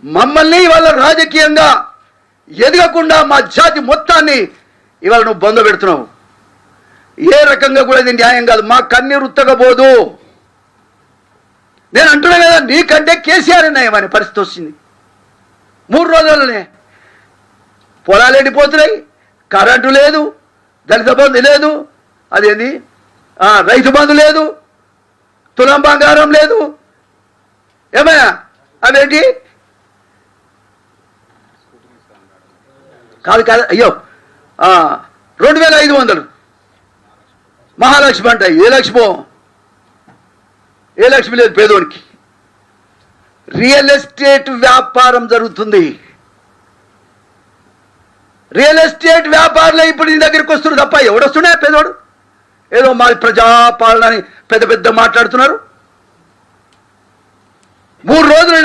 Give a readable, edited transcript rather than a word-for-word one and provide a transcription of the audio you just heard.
మమ్మల్ని ఇవాళ రాజకీయంగా ఎదగకుండా మా జాతి మొత్తాన్ని ఇవాళ నువ్వు బొంద పెడుతున్నావు. ఏ రకంగా కూడా ఇది న్యాయం కాదు. మా కన్నీరు ఉత్తగబోదు. నేను అంటున్నా కదా, నీకంటే కేసీఆర్ న్యాయం అనే పరిస్థితి వచ్చింది. 3 రోజులనే పొలాలు ఎండిపోతున్నాయి, కరెంటు లేదు, దళిత బంధు లేదు, అదేంది రైతు బంధు లేదు, తులం బంగారం లేదు. ఏమయ్యా అవేంటి? కాదు కాదు, అయ్యో 2500 మహాలక్ష్మి అంట. ఏ లక్ష్మో? ఏ లక్ష్మి లేదు పేదోనికి. రియల్ ఎస్టేట్ వ్యాపారం జరుగుతుంది. రియల్ ఎస్టేట్ వ్యాపారులే ఇప్పుడు నీ దగ్గరికి వస్తున్నారు తప్ప ఎవడొస్తున్నా పేదోడు? ఏదో మా ప్రజాపాలన అని పెద్ద పెద్ద మాట్లాడుతున్నారు. 3 రోజులు